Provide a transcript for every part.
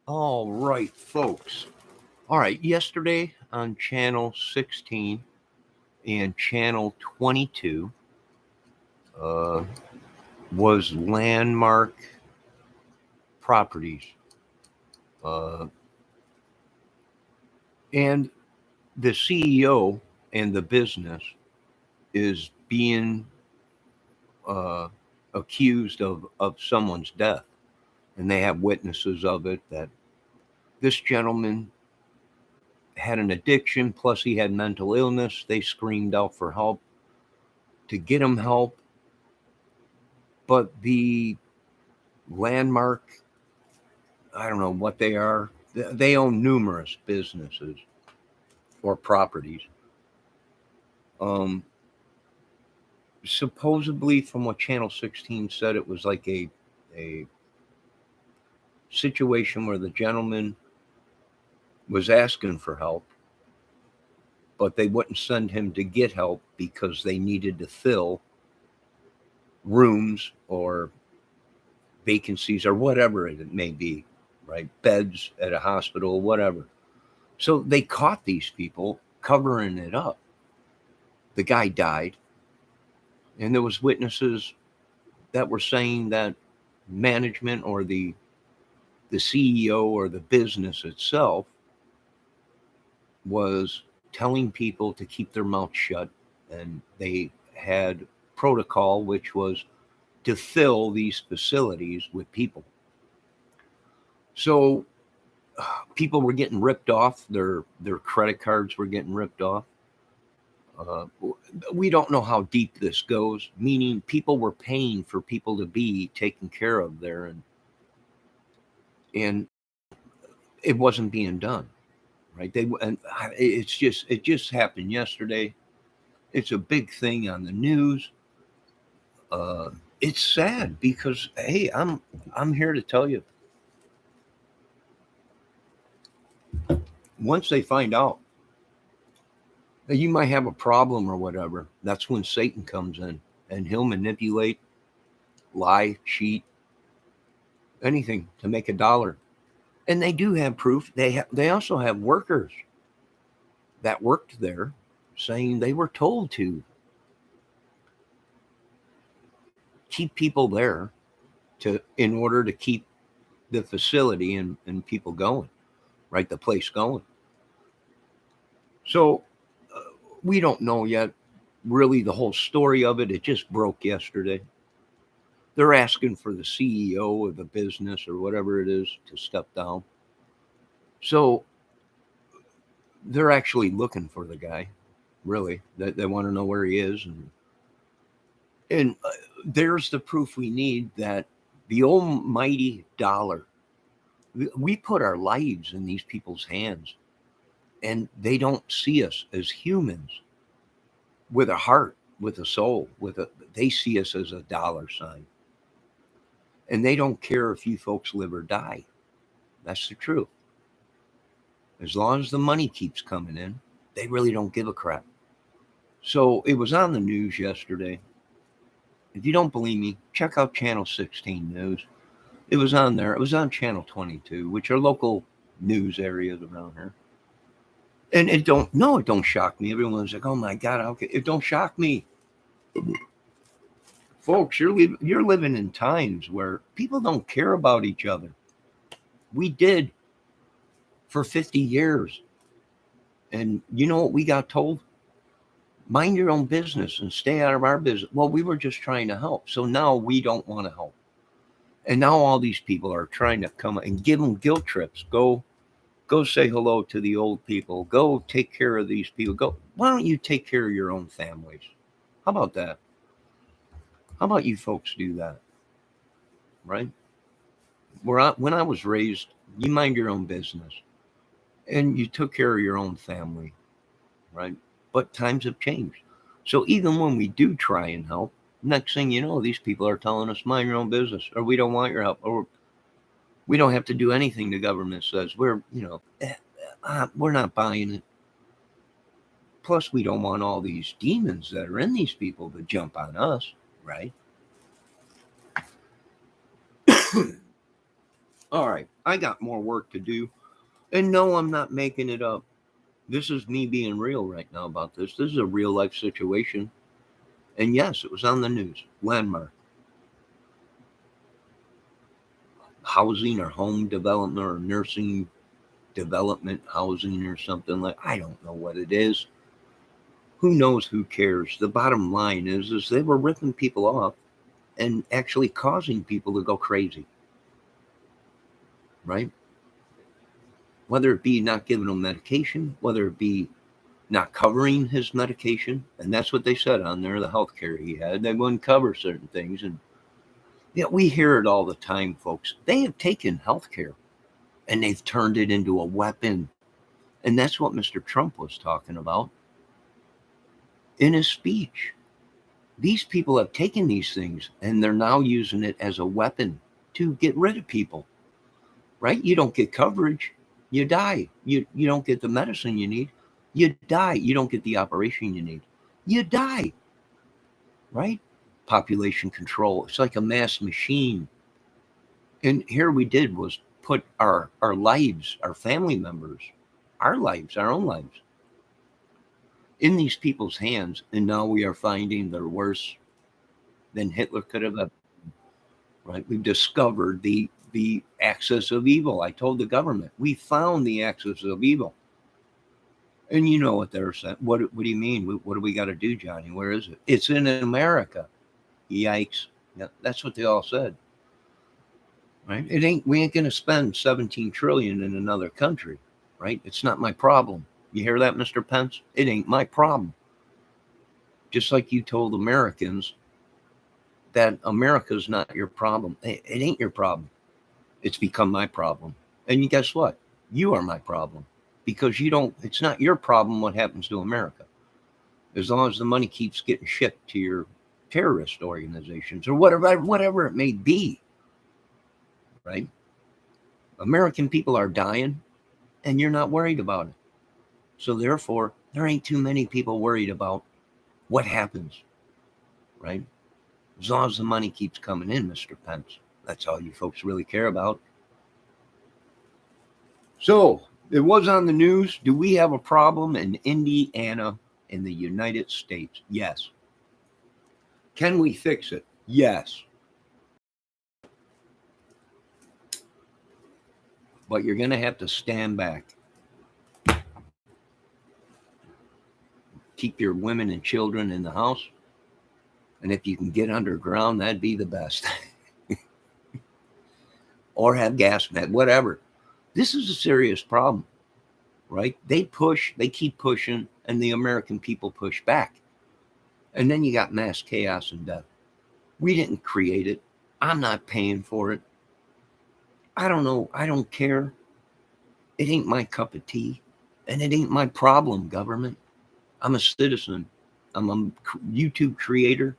All right, folks. All right, yesterday on channel 16 and channel 22 uh, was Landmark Properties. Uh, and the CEO and the business is being uh, accused of someone's death. And they have witnesses of it that this gentleman had an addiction, plus he had mental illness. They screamed out for help to get him help. But the Landmark, I don't know what they are. They own numerous businesses or properties. Um, Supposedly, from what Channel 16 said, it was like a situation where the gentleman was asking for help, but they wouldn't send him to get help because they needed to fill rooms or vacancies or whatever it may be, right? Beds at a hospital, whatever. So they caught these people covering it up. The guy died, and there was witnesses that were saying that management or the CEO or the business itself was telling people to keep their mouth shut, and they had protocol which was to fill these facilities with people. So people were getting ripped off, their credit cards were getting ripped off. uh, we don't know how deep this goes, meaning people were paying for people to be taken care of there, and it wasn't being done right. It just happened yesterday. It's a big thing on the news. uh, it's sad because, hey, I'm here to tell you, once they find out that you might have a problem or whatever, that's when Satan comes in, and he'll manipulate, lie, cheat, anything to make a dollar. And they do have proof. They also have workers that worked there saying they were told to keep people there to in order to keep the facility and people going, right? The place going. So we don't know yet really the whole story of it. It just broke yesterday. They're asking for the CEO of the business or whatever it is to step down. So they're actually looking for the guy, really. They want to know where he is. And there's the proof we need that the almighty dollar, we put our lives in these people's hands, and they don't see us as humans with a heart, with a soul, they see us as a dollar sign. And they don't care if you folks live or die. That's the truth. As long as the money keeps coming in, they really don't give a crap. So it was on the news yesterday. If you don't believe me, check out Channel 16 News. It was on there. It was on Channel 22, which are local news areas around here. And it don't shock me. Everyone's like, "Oh my God, okay." It don't shock me, folks. You're living in times where people don't care about each other. We did for 50 years, and you know what we got told? Mind your own business and stay out of our business. Well, we were just trying to help. So now we don't want to help. And now all these people are trying to come and give them guilt trips. Go say hello to the old people. Go take care of these people. Go. Why don't you take care of your own families? How about that? How about you folks do that? Right? When I was raised, you mind your own business and you took care of your own family, right? But times have changed. So even when we do try and help, next thing you know, these people are telling us, mind your own business, or we don't want your help, or we don't have to do anything the government says. We're not buying it. Plus, we don't want all these demons that are in these people to jump on us, right? All right, I got more work to do. And no, I'm not making it up. This is me being real right now about this. This is a real life situation. And yes, it was on the news. Landmark. Housing or home development or nursing development housing or something like, I don't know what it is. Who knows, who cares? The bottom line is they were ripping people off and actually causing people to go crazy. Right? Whether it be not giving him medication, whether it be not covering his medication, and that's what they said on there, the health care he had, they wouldn't cover certain things. And yeah, we hear it all the time, folks. They have taken health care and they've turned it into a weapon. And that's what Mr. Trump was talking about in his speech. These people have taken these things and they're now using it as a weapon to get rid of people. Right? You don't get coverage, you die. You don't get the medicine you need, you die. You don't get the operation you need, you die. Right? Population control. It's like a mass machine. And here we did was put our lives, our family members, our lives, our own lives in these people's hands. And now we are finding they're worse than Hitler could have ever. Right? We've discovered the axis of evil. I told the government, we found the axis of evil. And you know what they're saying. What do you mean? What do we got to do, Johnny? Where is it? It's in America. Yikes. Yeah, that's what they all said. Right? We ain't going to spend 17 trillion in another country. Right? It's not my problem. You hear that, Mr. Pence? It ain't my problem. Just like you told Americans that America's not your problem. It ain't your problem. It's become my problem. And guess what? You are my problem, because it's not your problem what happens to America. As long as the money keeps getting shipped to your terrorist organizations or whatever it may be. Right? American people are dying and you're not worried about it. So therefore, there ain't too many people worried about what happens. Right? As long as the money keeps coming in, Mr. Pence. That's all you folks really care about. So it was on the news. Do we have a problem in Indiana in the United States? Yes. Can we fix it? Yes. But you're going to have to stand back. Keep your women and children in the house. And if you can get underground, that'd be the best. Or have gas net, whatever. This is a serious problem, right? They keep pushing, and the American people push back. And then you got mass chaos and death. We didn't create it. I'm not paying for it. I don't know. I don't care. It ain't my cup of tea. And it ain't my problem, government. I'm a citizen. I'm a YouTube creator.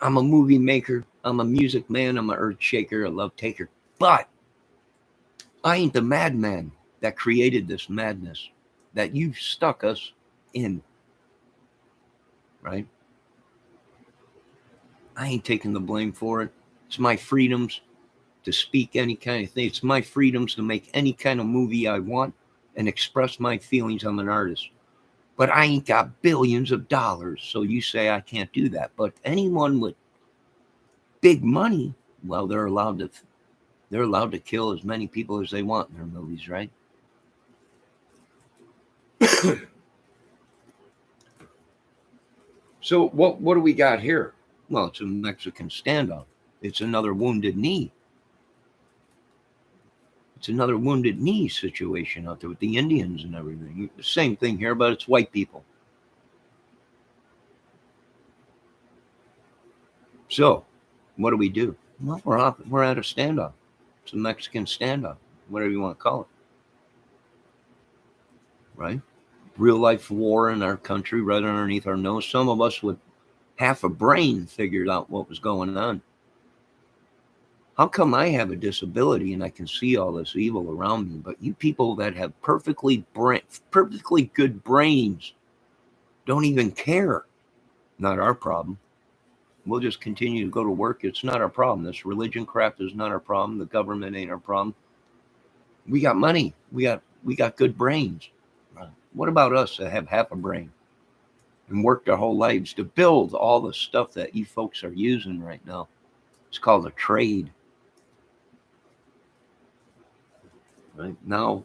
I'm a movie maker. I'm a music man. I'm an earth shaker, a love taker. But I ain't the madman that created this madness that you stuck us in. Right? I ain't taking the blame for it. It's my freedoms to speak any kind of thing. It's my freedoms to make any kind of movie I want and express my feelings. I'm an artist. But I ain't got billions of dollars, so you say I can't do that. But anyone with big money, well, they're allowed to kill as many people as they want in their movies, right? So what do we got here? Well, it's a Mexican standoff. It's another Wounded Knee. It's another Wounded Knee situation out there with the Indians and everything. Same thing here, but it's white people. So what do? Well, we're at a standoff. It's a Mexican standoff, whatever you want to call it. Right? Real life war in our country right underneath our nose. Some of us with half a brain figured out what was going on. How come I have a disability and I can see all this evil around me, but you people that have perfectly good brains don't even care? Not our problem. We'll just continue to go to work. It's not our problem. This religion crap is not our problem. The government ain't our problem. We got money. We got good brains. What about us that have half a brain and worked our whole lives to build all the stuff that you folks are using right now? It's called a trade. Right now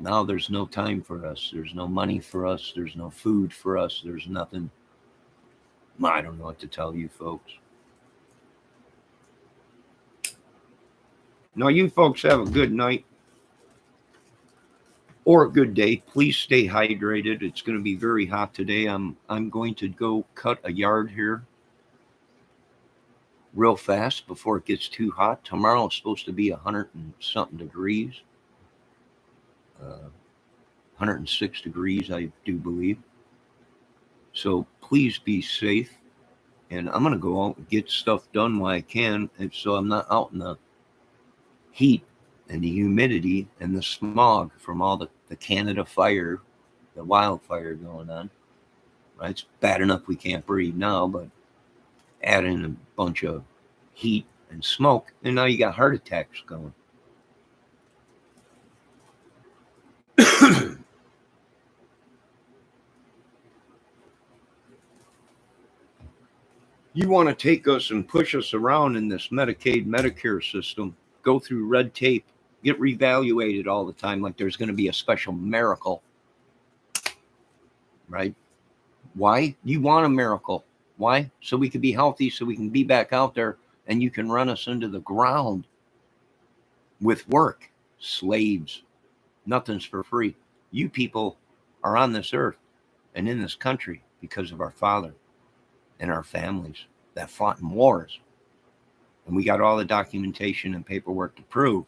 there's no time for us. There's no money for us. There's no food for us. There's nothing. I don't know what to tell you folks. Now, you folks have a good night or a good day. Please stay hydrated. It's going to be very hot today. I'm going to go cut a yard here real fast before it gets too hot. Tomorrow is supposed to be 100 and something degrees. 106 degrees, I do believe. So please be safe. And I'm going to go out and get stuff done while I can, and so I'm not out in the heat and the humidity and the smog from all the Canada fire, the wildfire going on. Right? It's bad enough we can't breathe now, but add in a bunch of heat and smoke, and now you got heart attacks going. You want to take us and push us around in this Medicaid, Medicare system, go through red tape, get reevaluated all the time like there's going to be a special miracle, right? Why? You want a miracle. Why? So we can be healthy, so we can be back out there, and you can run us into the ground with work. Slaves. Nothing's for free. You people are on this earth and in this country because of our father and our families that fought in wars. And we got all the documentation and paperwork to prove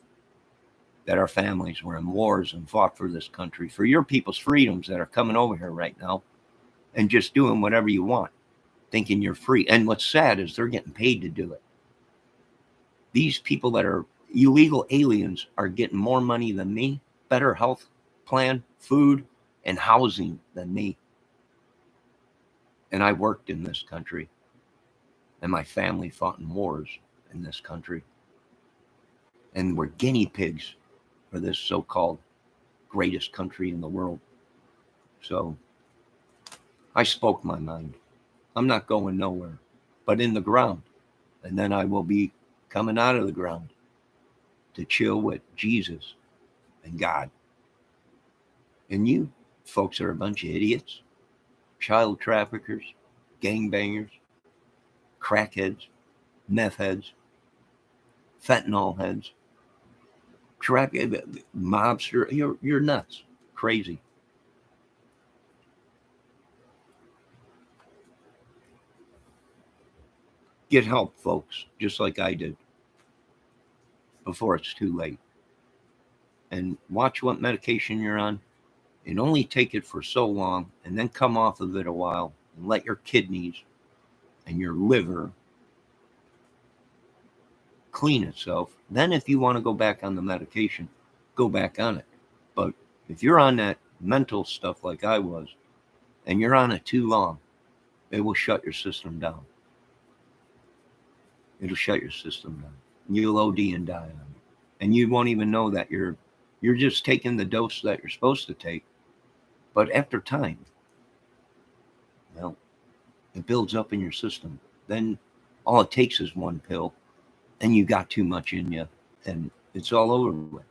that our families were in wars and fought for this country, for your people's freedoms that are coming over here right now and just doing whatever you want, thinking you're free. And what's sad is they're getting paid to do it. These people that are illegal aliens are getting more money than me, better health plan, food, and housing than me. And I worked in this country, and my family fought in wars in this country. And we're guinea pigs for this so-called greatest country in the world. So I spoke my mind. I'm not going nowhere, but in the ground. And then I will be coming out of the ground to chill with Jesus and God. And you folks are a bunch of idiots, child traffickers, gangbangers, crackheads, meth heads, fentanyl heads, mobster. You're nuts, crazy. Get help, folks, just like I did, before it's too late. And watch what medication you're on, and only take it for so long, and then come off of it a while, and let your kidneys and your liver clean itself. Then if you want to go back on the medication, go back on it. But if you're on that mental stuff like I was, and you're on it too long, it will shut your system down. It'll shut your system down. You'll OD and die on it. And you won't even know that you're just taking the dose that you're supposed to take. But after time, well, it builds up in your system. Then all it takes is one pill, and you got too much in you, and it's all over with.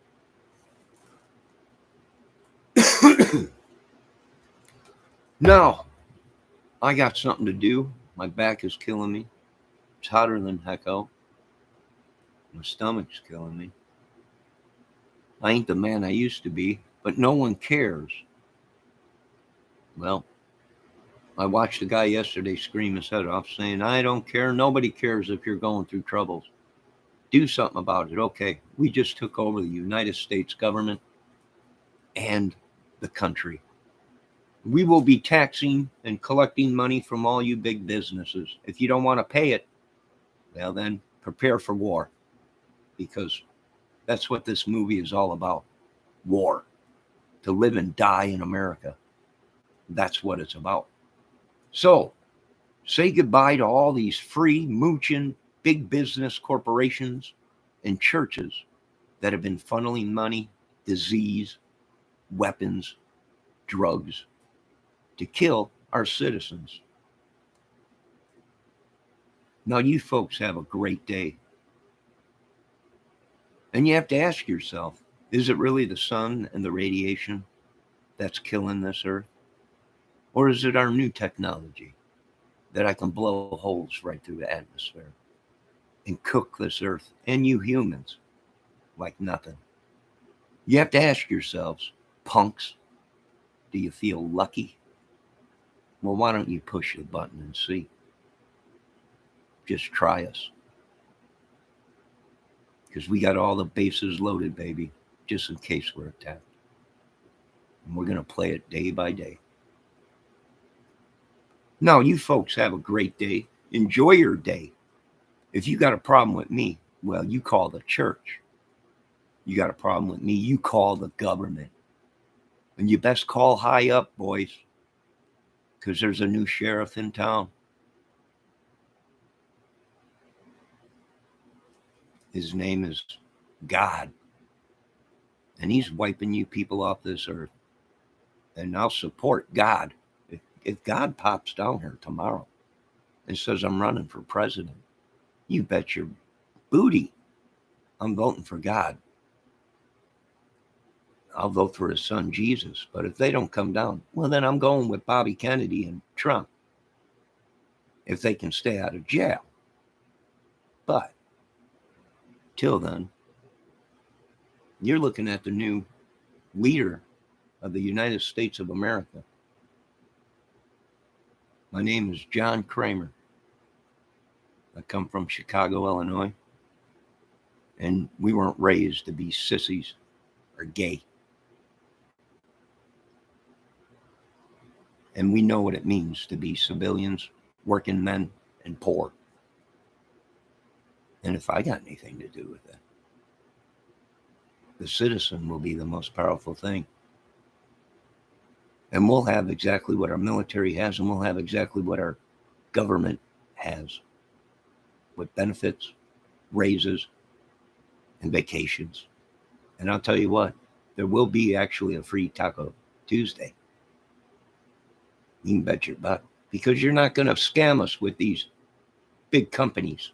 Now, I got something to do. My back is killing me. It's hotter than heck out. My stomach's killing me. I ain't the man I used to be, but no one cares. Well, I watched a guy yesterday scream his head off saying, I don't care. Nobody cares if you're going through troubles. Do something about it. Okay, we just took over the United States government and the country. We will be taxing and collecting money from all you big businesses. If you don't want to pay it, well, then prepare for war, because that's what this movie is all about. War. To live and die in America. That's what it's about. So Say goodbye to all these free, mooching, big business corporations and churches that have been funneling money, disease, weapons, drugs to kill our citizens. Now, you folks have a great day. And you have to ask yourself, is it really the sun and the radiation that's killing this earth? Or is it our new technology that I can blow holes right through the atmosphere and cook this earth and you humans like nothing? You have to ask yourselves, punks, do you feel lucky? Well, why don't you push the button and see? Just try us. Because we got all the bases loaded, baby, just in case we're attacked. And we're going to play it day by day. Now, you folks have a great day. Enjoy your day. If you got a problem with me, well, you call the church. You got a problem with me, you call the government. And you best call high up, boys, because there's a new sheriff in town. His name is God. And he's wiping you people off this earth. And I'll support God. If God pops down here tomorrow and says I'm running for president, you bet your booty I'm voting for God. I'll vote for his son, Jesus. But if they don't come down, well, then I'm going with Bobby Kennedy and Trump, if they can stay out of jail. But till then, you're looking at the new leader of the United States of America. My name is John Kramer. I come from Chicago, Illinois. And we weren't raised to be sissies or gay. And we know what it means to be civilians, working men, and poor. And if I got anything to do with it, the citizen will be the most powerful thing. And we'll have exactly what our military has, and we'll have exactly what our government has, with benefits, raises, and vacations. And I'll tell you what, there will be actually a free Taco Tuesday. You can bet your butt, because you're not going to scam us with these big companies,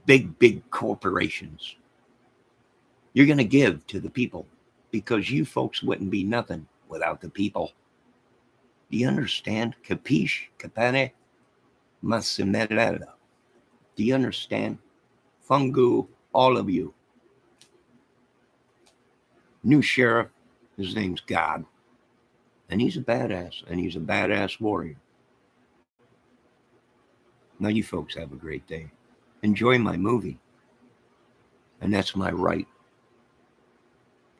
big corporations. You're going to give to the people, because you folks wouldn't be nothing without the people. Do you understand? Capisce? Capane? Massimiliano. Do you understand? Fungu, all of you. New sheriff, his name's God. And he's a badass, and he's a badass warrior. Now you folks have a great day. Enjoy my movie. And that's my right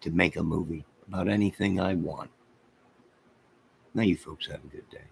to make a movie about anything I want. Now you folks have a good day.